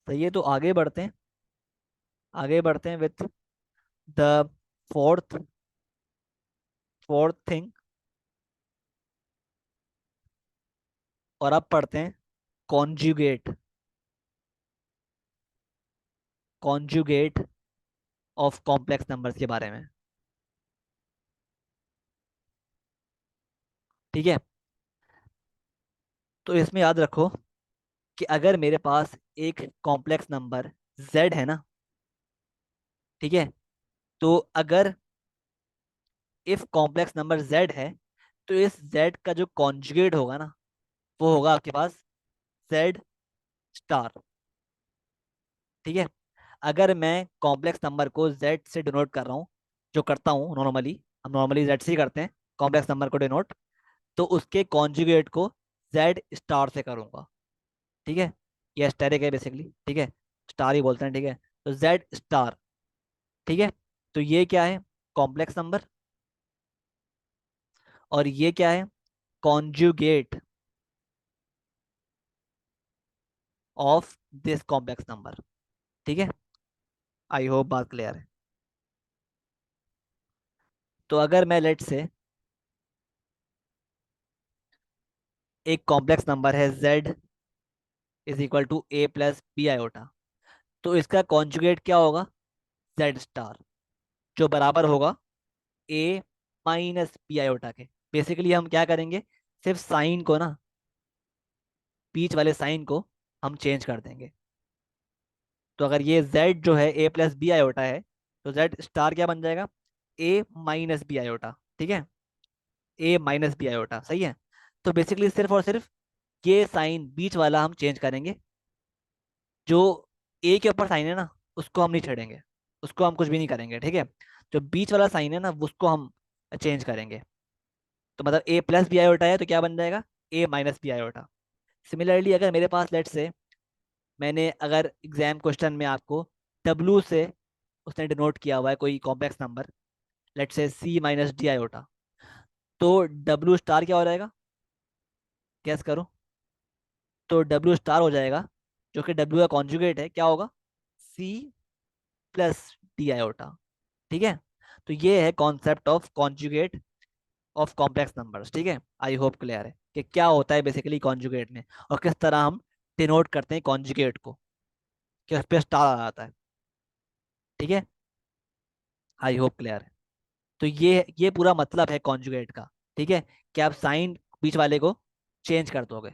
सही है, तो आगे बढ़ते हैं। आगे बढ़ते हैं with the fourth fourth thing. और अब पढ़ते हैं conjugate. Conjugate of complex numbers के बारे में। ठीक है। तो इसमें याद रखो कि अगर मेरे पास एक कॉम्प्लेक्स नंबर z है ना, ठीक है, तो अगर इफ कॉम्प्लेक्स नंबर z है, तो इस z का जो कॉन्जुगेट होगा ना, वो होगा आपके पास z स्टार। ठीक है। अगर मैं कॉम्प्लेक्स नंबर को z से डिनोट कर रहा हूँ, जो करता हूँ नॉर्मली, हम नॉर्मली z से ही करते हैं कॉम्प्लेक्स नंबर को डिनोट, तो उसके कॉन्जुगेट को z स्टार से करूंगा। ठीक है। ये स्टेरिक है बेसिकली, ठीक है, स्टार ही बोलते हैं, ठीक है। तो z स्टार। ठीक है। तो ये क्या है? Complex number. और ये क्या है? Conjugate of this complex number. ठीक है। आई होप बात क्लियर है। तो अगर मैं लेट से एक कॉम्प्लेक्स नंबर है z is equal to a plus B iota, तो इसका कॉन्जुगेट क्या होगा? z स्टार, जो बराबर होगा a माइनस बी आयोटा के। बेसिकली हम क्या करेंगे, सिर्फ साइन को ना, बीच वाले साइन को हम चेंज कर देंगे। तो अगर ये z जो है a प्लस बी आयोटा है, तो z स्टार क्या बन जाएगा? a minus b iota. ठीक है। a माइनस बी आयोटा, सही है। तो बेसिकली सिर्फ और सिर्फ ये साइन बीच वाला हम चेंज करेंगे। जो ए के ऊपर साइन है ना, उसको हम नहीं छेड़ेंगे, उसको हम कुछ भी नहीं करेंगे। ठीक है। जो बीच वाला साइन है ना, उसको हम चेंज करेंगे। तो मतलब ए प्लस बी आयोटा है, तो क्या बन जाएगा? ए माइनस बी आयोटा। सिमिलरली अगर मेरे पास लेट से, मैंने अगर एग्जाम क्वेश्चन में आपको डब्लू से उसने डिनोट किया हुआ है कोई कॉम्प्लेक्स नंबर, लेट से सी माइनस डी आयोटा, तो डब्लू स्टार क्या हो जाएगा? गैस करो। तो डब्लू स्टार हो जाएगा, जो कि डब्लू का कॉन्जुगेट है, क्या होगा? C plus d iota. ठीक है। तो ये है concept of conjugate of complex numbers. ठीक है। आई होप क्लियर है कि क्या होता है बेसिकली कॉन्जुगेट में, और किस तरह हम डिनोट करते हैं कॉन्जुगेट को, कि उस पर स्टार आ जाता है। ठीक है। आई होप क्लियर है। तो ये पूरा मतलब है कॉन्जुगेट का। ठीक है। कि आप साइन बीच वाले को चेंज कर दोगे,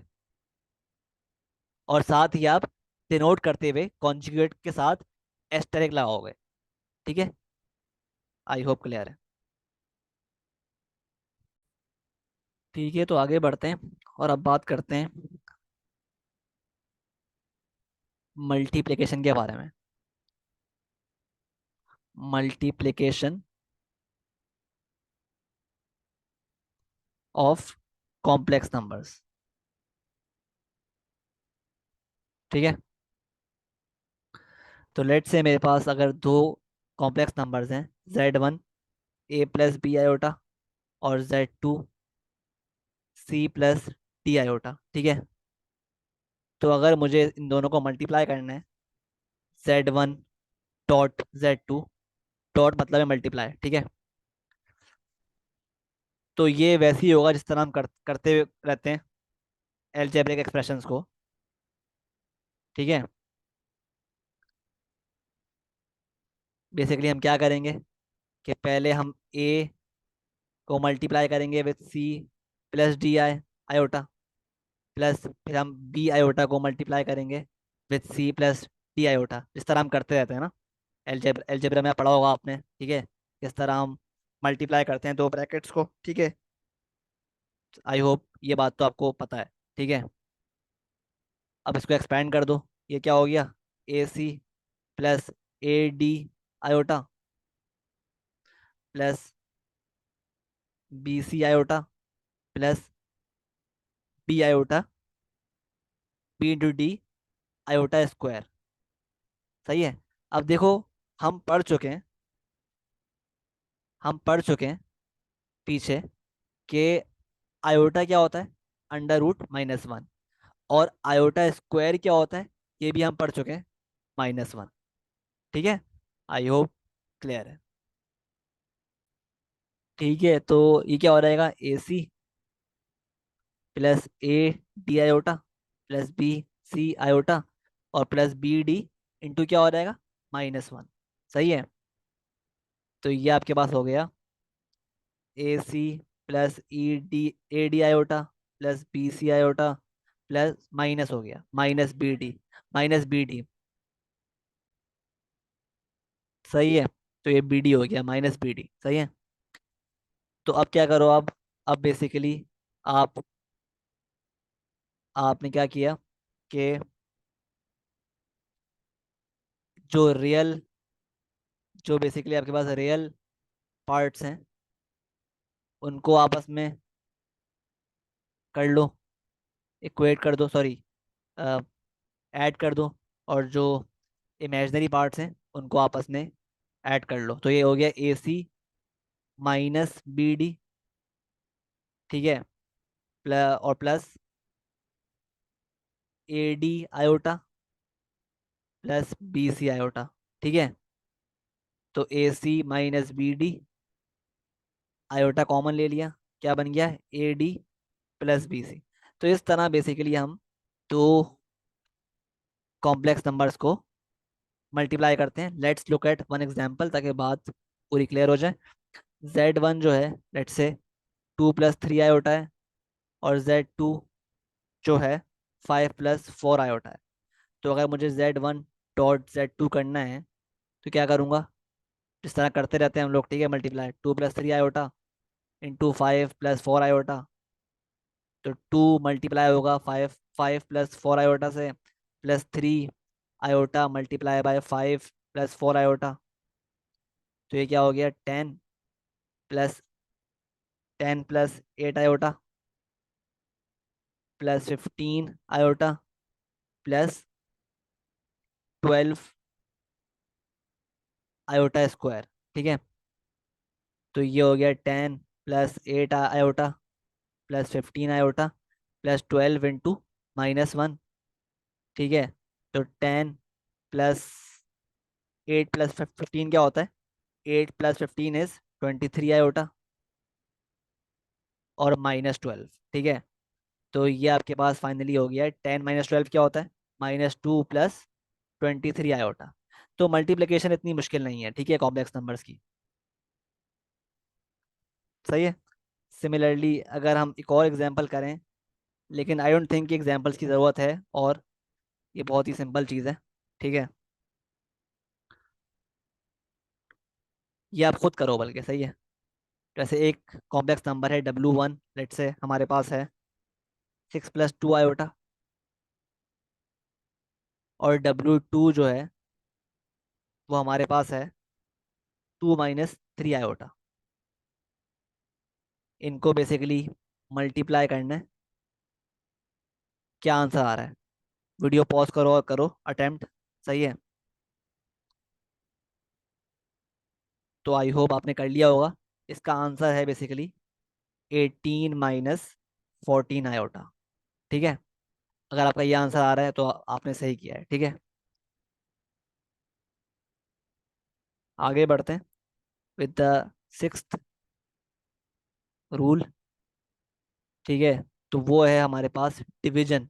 और साथ ही आप डिनोट करते हुए कॉन्जुगेट के साथ एस्टेरिक लगाओगे। ठीक है। आई होप क्लियर है। ठीक है, तो आगे बढ़ते हैं और अब बात करते हैं मल्टीप्लिकेशन के बारे में। Multiplication of complex numbers. ठीक है। तो लेट से मेरे पास अगर दो कॉम्प्लेक्स नंबर्स हैं, z1 a plus B iota और z2 c plus d iota. ठीक है। तो अगर मुझे इन दोनों को मल्टीप्लाई करना है, z1 डॉट z2, डॉट मतलब है मल्टीप्लाई। ठीक है। तो ये वैसे ही होगा जिस तरह हम करते हुए रहते हैं एलजेब्रिक एक्सप्रेशंस को। ठीक है। बेसिकली हम क्या करेंगे कि पहले हम a को मल्टीप्लाई करेंगे with c plus d iota, plus फिर हम बी आयोटा को मल्टीप्लाई करेंगे with c plus d iota, जिस तरह हम करते रहते हैं ना, एलजेब्रा में पढ़ा होगा आपने। ठीक है। इस तरह हम मल्टीप्लाई करते हैं दो ब्रैकेट्स को। ठीक है। आई होप ये बात तो आपको पता है। ठीक है। अब इसको एक्सपेंड कर दो। ये क्या हो गया? A C plus A D iota plus B C iota plus B iota B into D iota square. सही है। अब देखो, हम पढ़ चुके हैं हम पढ़ चुके हैं पीछे कि आयोटा क्या होता है? Under root minus one. और आयोटा स्क्वायर क्या होता है? ये भी हम पढ़ चुके हैं, -1। ठीक है, आई होप क्लियर है। ठीक है, तो ये क्या हो रहेगा, A C plus A D iota plus B C iota और प्लस बी डी इंटू क्या हो जाएगा, -1। सही है, तो ये आपके पास हो गया A C plus E D, A D iota plus B C iota plus minus हो गया minus B D, minus B D. सही है, तो ये बी डी हो गया माइनस बी डी। सही है, तो अब क्या करो, अब बेसिकली आप आपने क्या किया कि जो रियल, जो बेसिकली आपके पास रियल पार्ट्स हैं उनको आपस में कर लो, इक्वेट कर दो, सॉरी ऐड कर दो, और जो इमेजिनरी पार्ट्स हैं उनको आपस में ऐड कर लो। तो ये हो गया A C minus B D. ठीक है, और plus A D iota plus B C iota. ठीक है, तो A C minus B D, iota common ले लिया, क्या बन गया, A D plus B C. तो इस तरह बेसिकली हम दो कॉम्प्लेक्स नंबर्स को मल्टीप्लाई करते हैं। Let's look at one example ताकि बात पूरी क्लियर हो जाए। Z1 जो है लेट्स से 2 + 3 आयोटा है, और Z2 जो है 5 + 4 आयोटा है। तो अगर मुझे Z1 डॉट Z2 करना है तो क्या करूँगा, जिस तरह करते रहते हैं हम लोग, ठीक है, मल्टीप्लाई 2 + 3 आयोटा इंटू 5 + 4 आयोटा। तो 2 मल्टीप्लाई होगा 5 प्लस 4 आयोटा से, plus 3 iota multiply by 5 + 4 iota. तो ये क्या हो गया, 10 + 8 iota plus 15 iota plus 12 iota square. ठीक है, तो ये हो गया 10 + 8 iota plus 15 iota plus 12 into -1। ठीक है, तो 10 + 8 + 15 क्या होता है, 8 + 15 इज 23 आयोटा और -12। ठीक है, तो ये आपके पास फाइनली हो गया 10 - 12 क्या होता है, -2 + 23 आयोटा। तो मल्टीप्लिकेशन इतनी मुश्किल नहीं है, ठीक है, कॉम्प्लेक्स नंबर्स की। सही है, सिमिलरली अगर हम एक और एग्जांपल करें, लेकिन आई डोंट थिंक कि एग्जांपल्स की ज़रूरत है, और ये बहुत ही सिंपल चीज़ है। ठीक है, ये आप खुद करो बल्कि। सही है, जैसे एक कॉम्प्लेक्स नंबर है W1, लेट से हमारे पास है 6 + 2 आयोटा, और W2 जो है वो हमारे पास है 2 - 3 आयोटा। इनको बेसिकली मल्टीप्लाई करना है। क्या आंसर आ रहा है, वीडियो पॉज करो और करो अटेम्प्ट। सही है, तो आई होप आपने कर लिया होगा। इसका आंसर है बेसिकली 18 - 14 आयोटा। ठीक है, अगर आपका ये आंसर आ रहा है तो आपने सही किया है। ठीक है, आगे बढ़ते हैं विद द सिक्स्थ रूल। ठीक है, तो वो है हमारे पास डिवीजन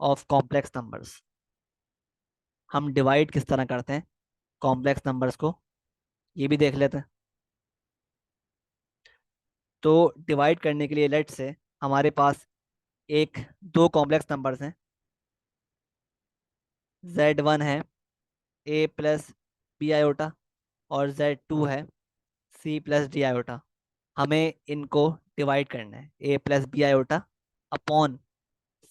ऑफ कॉम्प्लेक्स नंबर्स। हम डिवाइड किस तरह करते हैं कॉम्प्लेक्स नंबर्स को, ये भी देख लेते हैं। तो डिवाइड करने के लिए लेट से हमारे पास एक दो कॉम्प्लेक्स नंबर्स हैं। Z1 है A + B आयोटा, और Z2 है C + D आयोटा। हमें इनको डिवाइड करना है, A + B iota upon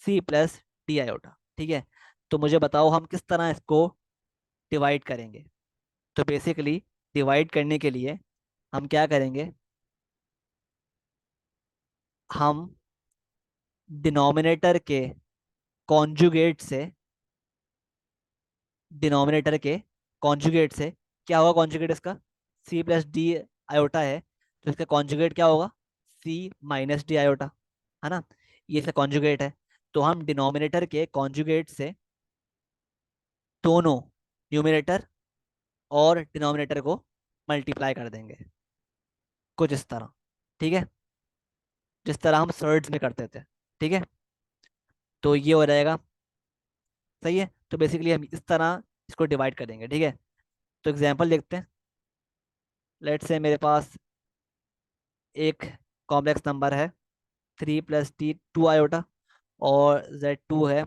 C + D iota. ठीक है, तो मुझे बताओ हम किस तरह इसको डिवाइड करेंगे। तो बेसिकली डिवाइड करने के लिए हम क्या करेंगे, हम डिनोमिनेटर के कॉन्जुगेट से, डिनोमिनेटर के कॉन्जुगेट से, क्या होगा कॉन्जुगेट इसका, C + D आयोटा है, तो इसका कॉन्जुगेट क्या होगा, C - D आयोटा, है ना, ये इसका कॉन्जुगेट है। तो हम डिनोमिनेटर के कॉन्जुगेट से दोनों न्यूमरेटर और डिनोमिनेटर को मल्टीप्लाई कर देंगे, कुछ इस तरह। ठीक है, जिस तरह हम सर्ड्स में करते थे। ठीक है, तो ये हो जाएगा। सही है, तो बेसिकली हम इस तरह इसको डिवाइड करेंगे। ठीक है, तो एग्जांपल देखते हैं। लेट्स से मेरे पास एक कॉम्प्लेक्स नंबर है 3 + t 2 i, और z2 है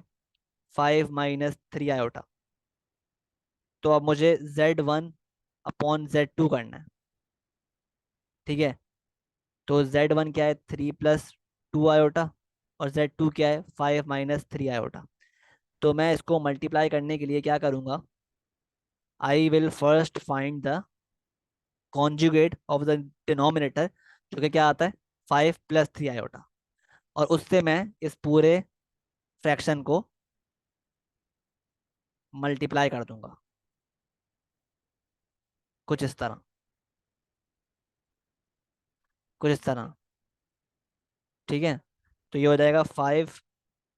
5 - 3 i। तो अब मुझे z1/z2 करना है। ठीक है, तो z1 क्या है, 3 + 2 i, और z2 क्या है, 5 - 3 i। तो मैं इसको मल्टीप्लाई करने के लिए क्या करूँगा, I will first find the conjugate of the denominator, जो कि क्या आता है, 5 + 3 i, और उससे मैं इस पूरे फ्रैक्शन को मल्टीप्लाई कर दूंगा, कुछ इस तरह, कुछ इस तरह। ठीक है, तो ये हो जाएगा 5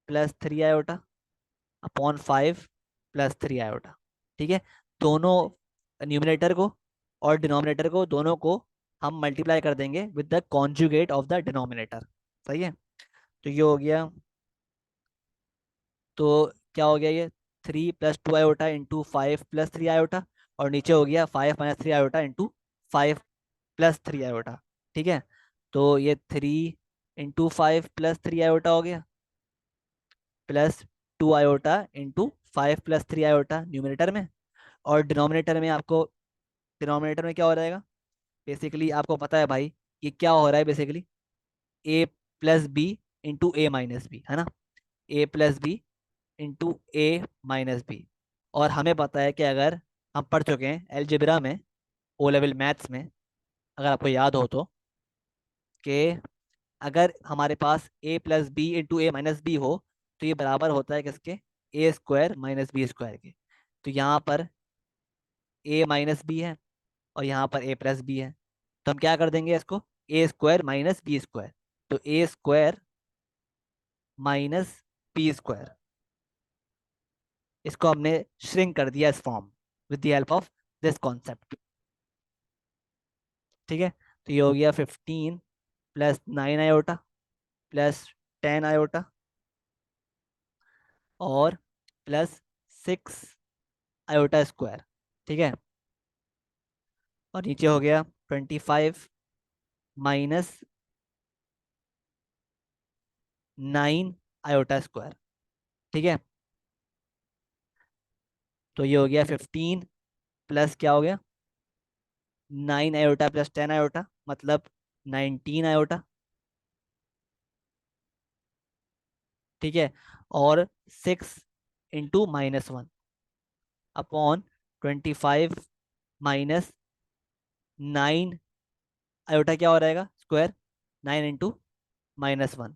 + 3 i/5 + 3 i। ठीक है, दोनों न्यूमिनेटर को और डिनोमिनेटर को, दोनों को हम मल्टीप्लाई कर देंगे with the conjugate of the denominator. सही है, तो ये हो गया। तो क्या हो गया ये, 3 + 2 i/5 + 3 i, और नीचे हो गया 5 - 3 i/5 + 3 i। ठीक है, तो ये 3 × 5 + 3 i हो गया, +2 i/5 + 3 i न्यूमिनेटर में, और डिनोमिनेटर में आपको, डिनोमिनेटर में क्या हो जाएगा, बेसिकली आपको पता है भाई ये क्या हो रहा है, basically a + b × a - b, है ना, a + b × a - b। और हमें पता है कि अगर हम पढ़ चुके हैं अलजेब्रा में, ओ लेवल मैथ्स में, अगर आपको याद हो तो, कि अगर हमारे पास a + b × a - b हो, तो ये बराबर होता है किसके, a² - b² के। तो यहाँ पर a - b है, और यहाँ पर a + b है, तो हम क्या कर देंगे इसको, a² - b²। तो a² - b², इसको हमने श्रिंक कर दिया इस form with the help of this concept. ठीक है, तो ये हो गया 15 + 9 i +10 i और +6 i²। ठीक है, और नीचे हो गया 25 - 9 i²। ठीक है, तो ये हो गया 15 प्लस क्या हो गया, 9 i +10 i, मतलब 19 i। ठीक है, और 6 × -9 क्या हो रहेगा स्क्वायर, 9 × -1,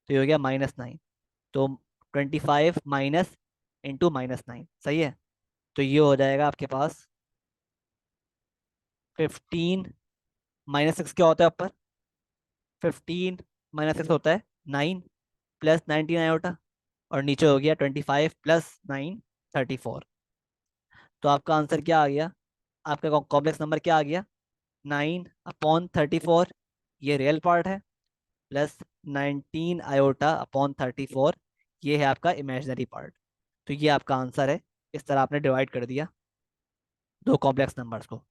तो ये हो गया -9। तो 25 माइनस इंटू -9। सही है, तो ये हो जाएगा आपके पास 15 - 6 क्या होता है ऊपर, 15 - 6 होता है 9 +19 i, और नीचे हो गया 25 + 9 34। तो आपका आंसर क्या आ गया, आपका कॉम्प्लेक्स नंबर क्या आ गया, 9/34, ये रियल पार्ट है, प्लस 19 i/34, ये है आपका इमेजिनरी पार्ट। तो ये आपका आंसर है, इस तरह आपने डिवाइड कर दिया दो कॉम्प्लेक्स नंबर्स को।